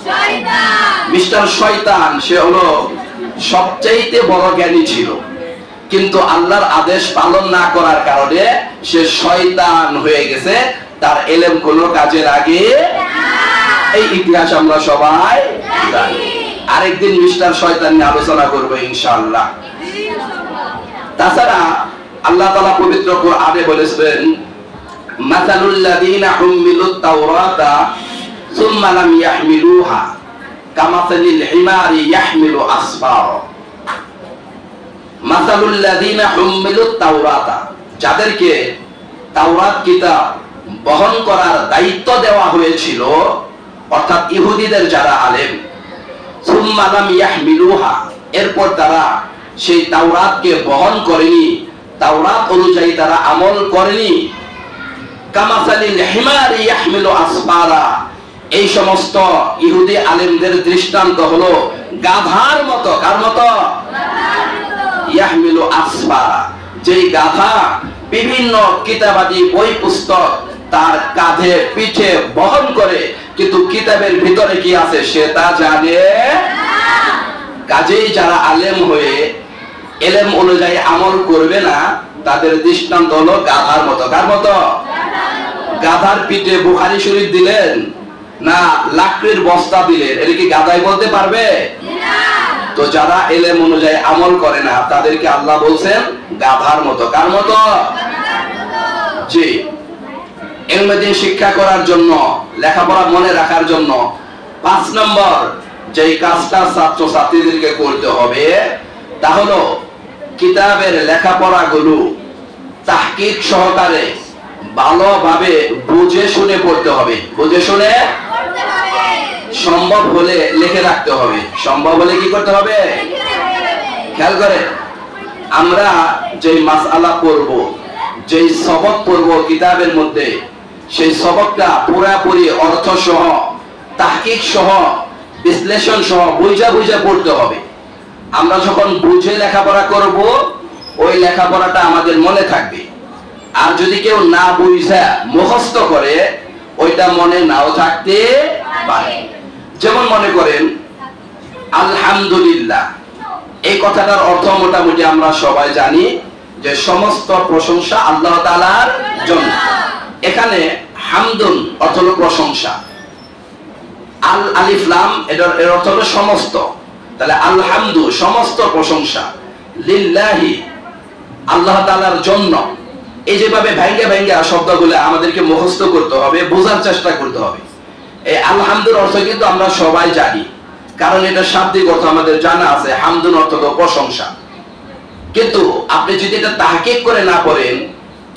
শয়তান। মিস্টার শয়তান, সে হলো সবচাইতে বড় জ্ঞানী ছিল। কিন্তু আল্লাহর আদেশ পালন না করার কারণে সে শয়তান হয়ে গেছে, তার এলেম কোনো কাজে লাগে। এই ইতিহাস আমরা সবাই জানি। আরেকদিন মিস্টার শয়তান নিয়ে আলোচনা করবো ইনশাআল্লাহ। তাছাড়া আল্লাহ তাআলা পবিত্র কোরআনে বলেছেন, মাসালুল লাযীনা হুমিলুত তাওরাতা সুম্মা লাম ইয়াহমিলুহা কামাসালিল হিমারি ইয়াহমিলু আসফারা। মাসালুল লাযীনা হুমিলুত তাওরাতা, যাদেরকে তাওরাত কিতাব বহন করার দায়িত্ব দেওয়া হয়েছিল, অর্থাৎ ইহুদিদের যারা আলেম, সুম্মা লাম ইয়াহমিলুহা, এরপর তারা সেই তাওরাতকে বহন করেনি, তাওরাত অনুযায়ী তারা আমল করেনি, কামাসালিল হিমারি ইয়াহমিলু আসফারা, এই সমস্ত ইহুদি আলেমদের দৃষ্টান্ত হলো গাধার মতো। কার মতো? ইয়াহমিলু আসফারা, যেই গাধা বিভিন্ন কিতাবাদি বই পুস্তক তার কাঁধে পিঠে বহন করে, কিন্তু কিতাবের ভিতরে কি আছে সে তা জানে। কাজেই যারা আলেম হয়ে এলেম অনুযায়ী আমল করবে না, তাদের দৃষ্টান্ত হলো গাধার মতো। কার মতো? গাধার পিঠে বুখারী শরীফ দিলেন না লাকড়ির বস্তা দিলেন, এটা কি গাধাই বলতে পারবে? তো যারা এলেম অনুযায়ী আমল করে না, তাদেরকে আল্লাহ বলছেন গাধার মতো। কার মতো? জি। ইলমে শিক্ষা করার জন্য, লেখাপড়া মনে রাখার জন্য 5 নম্বর যেই কাজটা ছাত্র ছাত্রীদেরকে করতে হবে তা হলো কিতাবের লেখাপড়াগুলো তাহকিক সহকারে ভালোভাবে বুঝে শুনে পড়তে হবে। বুঝে শুনে সম্ভব হলে লিখে রাখতে হবে। সম্ভব হলে কি করতে হবে? খেয়াল করে, আমরা যেই মাসআলা পড়ব, যেই সবক পড়ব কিতাবের মধ্যে, সেই সবকটা পুরাপুরি অর্থ সহ, তাহকিক সহ, বিশ্লেষণ সহ বুঝা বুঝা পড়তে হবে। আমরা যখন বুঝে লেখাপড়া করব, ওই লেখাপড়াটা আমাদের মনে থাকবে। আর যদি কেউ না বুঝা মুখস্থ করে, ওইটা মনে নাও থাকতে পারে। যেমন মনে করেন আলহামদুলিল্লাহ, এই কথাটার অর্থ মোটামুটি আমরা সবাই জানি যে সমস্ত প্রশংসা আল্লাহ তাআলার জন্য। এখানে হামদুন অর্থ হলো প্রশংসা, আল আলিফ লাম এর অর্থ হলো সমস্ত। তাহলে আলহামদু সমস্ত প্রশংসা, লিল্লাহি আল্লাহ তাআলার জন্য। এই যেভাবে ভাঙ্গে ভাঙ্গে শব্দগুলো আমাদেরকে মুখস্থ করতে হবে, বোঝার চেষ্টা করতে হবে। এই আলহামদুর অর্থ কিন্তু আমরা সবাই জানি, কারণ এটা শাব্দিক অর্থ আমাদের জানা আছে। হামদুন অর্থ তো প্রশংসা। কিন্তু আপনি যদি এটা তাহকিক করে না পড়েন,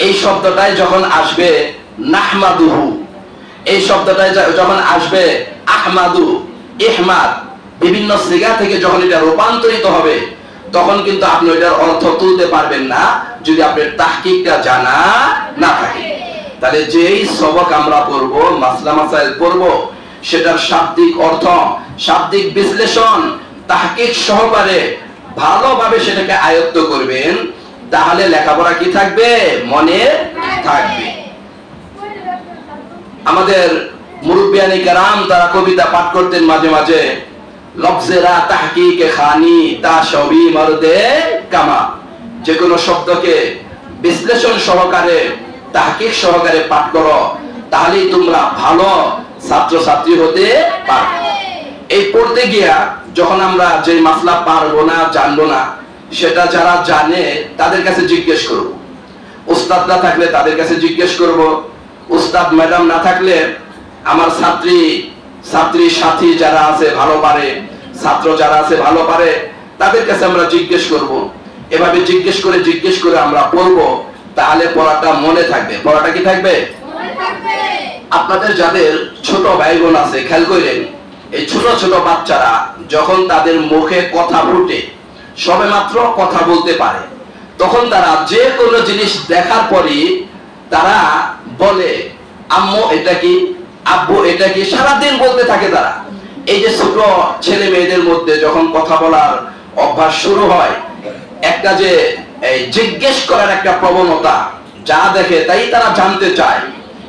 এই শব্দটাই যখন আসবে নাহমাদুহু, এই শব্দটাই যখন আসবে আহমাদু, ইহমাদ, বিভিন্ন সিগা থেকে যখন এটা রূপান্তরিত হবে, তখন কিন্তু আপনি এটার অর্থ তুলতে পারবেন না যদি আপনার তাহকিকটা জানা না থাকে। তাহলে যেই সবক আমরা পড়ব, মাসলা মাসাইল পড়ব, সেটার শাব্দিক অর্থ, শাব্দিক বিশ্লেষণ, তাহকিক সহকারে ভালোভাবে সেটাকে আয়ত্ত করবেন, তাহলে লেখাপড়া কি থাকবে? মনে থাকবে। আমাদের মুরব্বিয়ানে কেরাম তারা কবিতা পাঠ করতেন মাঝে মাঝে, লফজেরা তাহকিকে খানি তা সবই মরদে কামা। যে কোনো শব্দকে বিশ্লেষণ সহকারে, তাহকিক সহকারে পাঠ করো, তাহলেই তোমরা ভালো ছাত্র ছাত্রী হতে পারবে। এই পড়তে গিয়া যখন আমরা যে মাসলা পারবো না, জানবো না, সেটা যারা জানে তাদের কাছে জিজ্ঞেস করব। উস্তাদরা থাকলে তাদের কাছে জিজ্ঞেস করব। উস্তাদ ম্যাডাম না থাকলে আমার ছাত্রী সাথী যারা আছে ভালো পারে, ছাত্র যারা আছে ভালো পারে, তাদের কাছে আমরা জিজ্ঞেস করব। এভাবে জিজ্ঞেস করে আমরা পড়বো, তাহলে পড়াটা মনে থাকবে। পড়াটা কি থাকবে? আপনাদের যাদের ছোট ভাই বোন আছে, খেয়াল করেন, এই ছোট ছোট বাচ্চারা যখন তাদের মুখে কথা ফুটে, সবেমাত্র কথা বলতে পারে, তখন তারা যে কোনো জিনিস দেখার পরই তারা বলে আম্মু এটা কি, আব্বু এটা কি, সারাদিন বলতে থাকে তারা। এই যে ছোট ছেলে মেয়েদের মধ্যে যখন কথা বলার অভ্যাস শুরু হয়, একটা যে জিজ্ঞেস করার একটা প্রবণতা, যা দেখে তাই তারা জানতে চায়,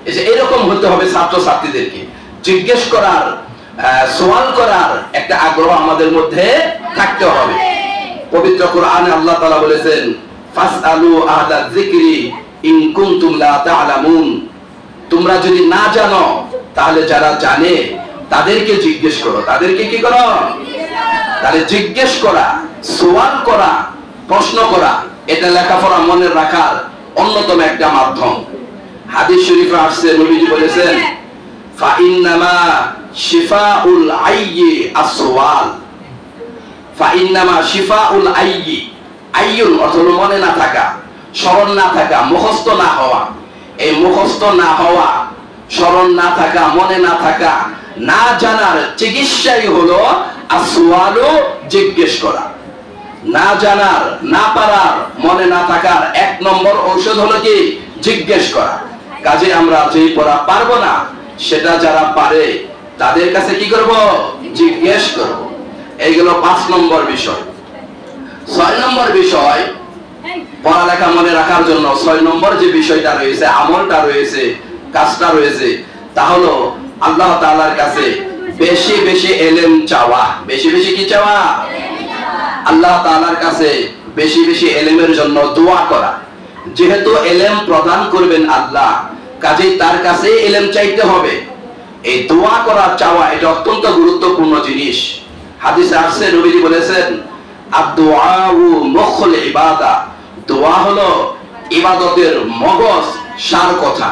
এই যে এরকম হতে হবে ছাত্র ছাত্রীদেরকে। জিজ্ঞেস করার, সওয়াল করার একটা আগ্রহ আমাদের মধ্যে থাকতে হবে। পবিত্র কোরআনে আল্লাহ তাআলা বলেছেন, ফাসআলু আহলা যিকরি ইন কুনতুম লা তা'লামুন। তোমরা যদি না জানো তাহলে যারা জানে তাদেরকে জিজ্ঞেস করো। তাদেরকে কি করো? তাহলে জিজ্ঞেস করা, সওয়াল করা, প্রশ্ন করা, এটা লেখাপড়া মনে রাখার অন্যতম একটা মাধ্যম। হাদিস শরীফে আসছে, নবীজি বলেছেন ফা ইন্নামা শিফাউল আইয়ি আস-সুওয়াল। ফা ইন্নামা শিফাউল আইয়ি, আইয়ুন অর্থ হলো মনে না থাকা, স্মরণ না থাকা, মুখস্থ না হওয়া। এই মুখস্থ না হওয়া, স্মরণ না থাকা, মনে না থাকা, না জানার চিকিৎসাই হলো আসওয়ালু, জিজ্ঞেস করা। না জানার, না পারার, মনে না থাকার এক নম্বর ঔষধ হলো কি? জিজ্ঞেস করা। কাজে আমরা যেই পড়া পারবো না সেটা যারা পারে তাদের কাছে কি করব? জিজ্ঞেস করব। এইগুলো 5 নম্বর বিষয়। 6 নম্বর বিষয়, পড়ালেখা মনে রাখার জন্য 6 নম্বর যে বিষয়টা রয়েছে, আমলটা রয়েছে, কাজটা রয়েছে, তা হলো আল্লাহ তাআলার কাছে বেশি বেশি ইলম চাওয়া। বেশি বেশি কি চাওয়া? আল্লাহ তাআলার কাছে বেশি বেশি ইলমের জন্য দোয়া করা। যেহেতু ইলম প্রদান করবেন আল্লাহ, কাজেই তার কাছে ইলম চাইতে হবে। এই দোয়া করা, চাওয়া, এটা অত্যন্ত গুরুত্বপূর্ণ জিনিস। হাদিসে আসছে, নবীজি বলেছেন আদ-দুআউ মুখুল ইবাদা। দোয়া হলো ইবাদতের মগজ, সার কথা।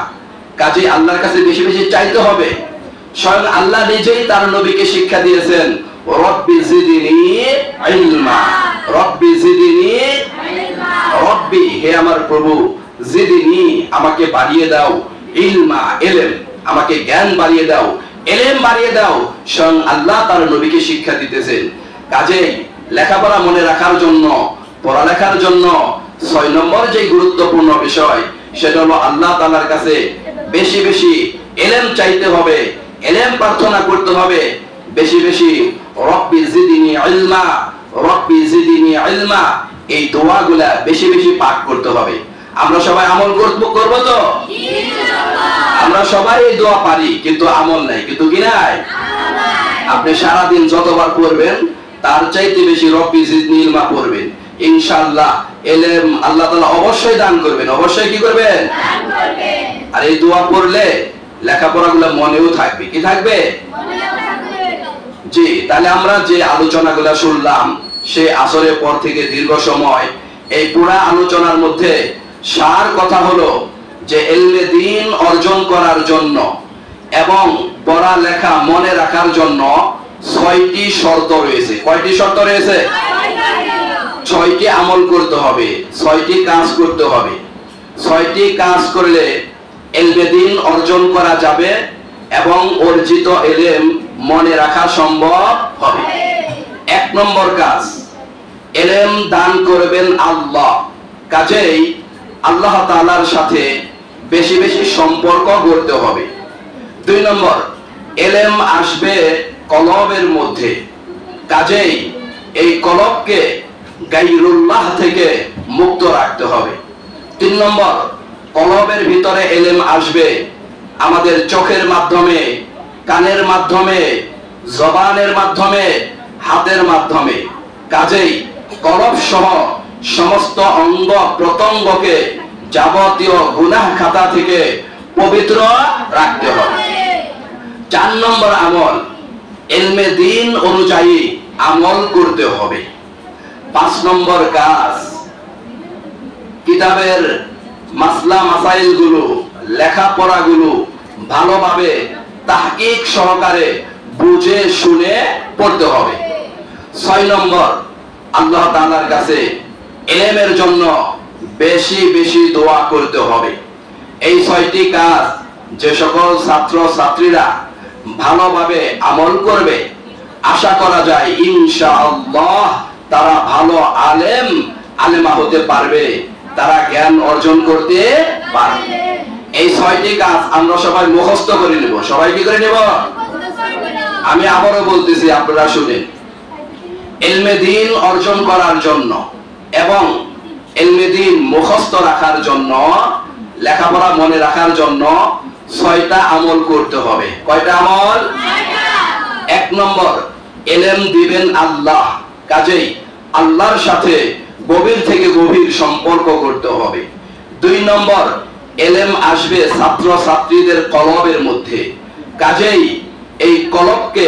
কাজেই আল্লাহর কাছে বেশি বেশি চাইতে হবে। স্বয়ং আল্লাহ নিজেই তার নবীকে শিক্ষা দিয়েছেন, রব্বি জিদনি ইলমা, রব্বি জিদনি ইলমা, রব্বি হে আমার প্রভু, জিদনি আমাকে বাড়িয়ে দাও, ইলমা ইলম আমাকে জ্ঞান বাড়িয়ে দাও, ইলম বাড়িয়ে দাও। স্বয়ং আল্লাহ তার নবীকে শিক্ষা দিতেছেন। কাজেই লেখাপড়া মনে রাখার জন্য, পড়ালেখার জন্য 6 নম্বর যে গুরুত্বপূর্ণ বিষয়, সেটা হলো আল্লাহ তাআলার কাছে বেশি বেশি ইলম চাইতে হবে, ইলম প্রার্থনা করতে হবে। বেশি বেশি রব্বি জিদনি ইলমা, রব্বি জিদনি ইলমা, এই দোয়াগুলা বেশি বেশি পাঠ করতে হবে। আমরা সবাই আমল করব তো? আমরা সবাই এই দোয়া পারি, কিন্তু আমল নাই। কিন্তু কি নাই? আপনি সারা দিন যতবার পড়বেন তার চাইতে বেশি রব্বি জিদনি ইলমা পড়বেন, ইনশাআল্লাহ ইলম আল্লাহ তাআলা অবশ্যই দান করবেন। অবশ্যই কি করবেন? দান করবেন। আর এই দোয়া পড়লে লেখাপড়াগুলো মনেও থাকবে। কি থাকবে? মনেও থাকবে। জি, তাহলে আমরা যে আলোচনাগুলো শুনলাম, সেই আসরের পর থেকে দীর্ঘ সময়, এই পুরো আলোচনার মধ্যে সার কথা হলো যে ইলমে দ্বীন অর্জন করার জন্য এবং পড়ালেখা মনে রাখার জন্য 6টি শর্ত রয়েছে। কয়টি শর্ত রয়েছে? 6টি আমল করতে হবে, 6টি কাজ করতে হবে। 6টি কাজ করলে ইলমে দ্বীন অর্জন করা যাবে এবং অর্জিত ইলম মনে রাখা সম্ভব হবে। 1 নম্বর কাজ, ইলম দান করবেন আল্লাহ। কাজেই আল্লাহ তাআলার সাথে বেশি বেশি সম্পর্ক গড়তে হবে। 2 নম্বর, ইলম আসবে কলবের মধ্যে। কাজেই এই কলবকে গায়রুল্লাহ থেকে মুক্ত রাখতে হবে। 3 নম্বর, কলবের ভিতরে ইলম আসবে আমাদের চোখের মাধ্যমে, কানের মাধ্যমে, জবানের মাধ্যমে, হাতের মাধ্যমে। কাজেই কলব সহ সমস্ত অঙ্গ প্রত্যঙ্গকে যাবতীয় গুনাহ খাতা থেকে পবিত্র রাখতে হবে। 4 নম্বর আমল, ইলমে দ্বীন অনুযায়ী আমল করতে হবে। 5 নম্বর কাজ, কিতাবের মাসলা মাসাইল গুলো, লেখাপড়াগুলো ভালোভাবে তাহকিক সহকারে বুঝে শুনে পড়তে হবে। 6 নম্বর, আল্লাহ তাআলার কাছে ইলমের জন্য বেশি বেশি দোয়া করতে হবে। এই 6টি কাজ যে সকল ছাত্র ছাত্রীরা ভালোভাবে আমল করবে, আশা করা যায় ইনশাআল্লাহ তারা ভালো আলেমা হতে পারবে, তারা জ্ঞান অর্জন করতে পারবে। এই 6টি কাজ আমরা সবাই মুখস্থ করে নেব। সবাই কি করে নেব? আমি আবারও বলতেছি, আপনারা শুনেন। ইলমে দ্বীন অর্জন করার জন্য এবং ইলমে দ্বীন মুখস্থ রাখার জন্য, লেখাপড়া মনে রাখার জন্য 6টা আমল করতে হবে। কয়টা আমল? 1 নম্বর, ইলম দিবেন আল্লাহ। কাজেই আল্লাহর সাথে গভীর থেকে গভীর সম্পর্ক করতে হবে। 2 নম্বর, এলেম আসবে ছাত্র ছাত্রীদের কলবের মধ্যে, কাজেই এই কলবকে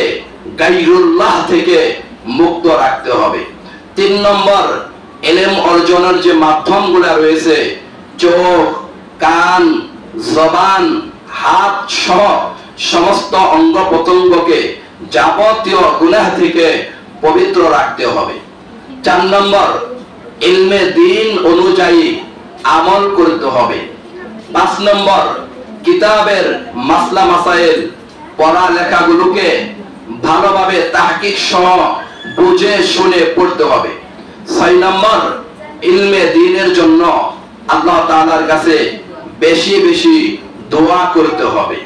গায়রুল্লাহ থেকে মুক্ত রাখতে হবে। 3 নম্বর, এলেম অর্জনের যে মাধ্যমগুলো রয়েছে, চোখ, কান, জবান, হাত সহ সমস্ত অঙ্গ প্রত্যঙ্গকে যাবতীয় গুনাহ থেকে পবিত্র রাখতে হবে। 4 নম্বর, ইলমে দ্বীন অনুযায়ী আমল করতে হবে। 5 নম্বর, কিতাবের মাসলা মাসাইল পড়ালেখাগুলোকে ভালোভাবে তাহকিক সহ বুঝে শুনে পড়তে হবে। 6 নম্বর, ইলমে দ্বীনের জন্য আল্লাহ তাআলার কাছে বেশি বেশি দোয়া করতে হবে।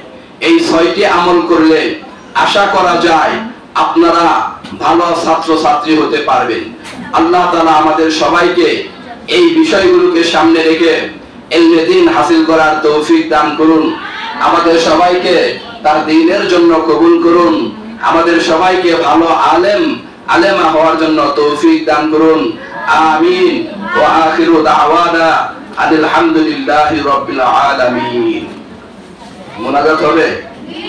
এই 6টি আমল করলে আশা করা যায় আপনারা ভালো ছাত্র ছাত্রী হতে পারবেন। আল্লাহ তাআলা আমাদের সবাইকে এই বিষয়গুলোকে সামনে রেখে ইলমে দ্বীন হাসিল করার তৌফিক দান করুন। আমাদের সবাইকে তার দ্বীনের জন্য কবুল করুন। আমাদের সবাইকে ভালো আলেমা হওয়ার জন্য তৌফিক দান করুন। আমিন। ওয়া আখিরু দাওয়ানা আলহামদুলিল্লাহি রাব্বিল আলামিন। মুনাজাত হবে? জি।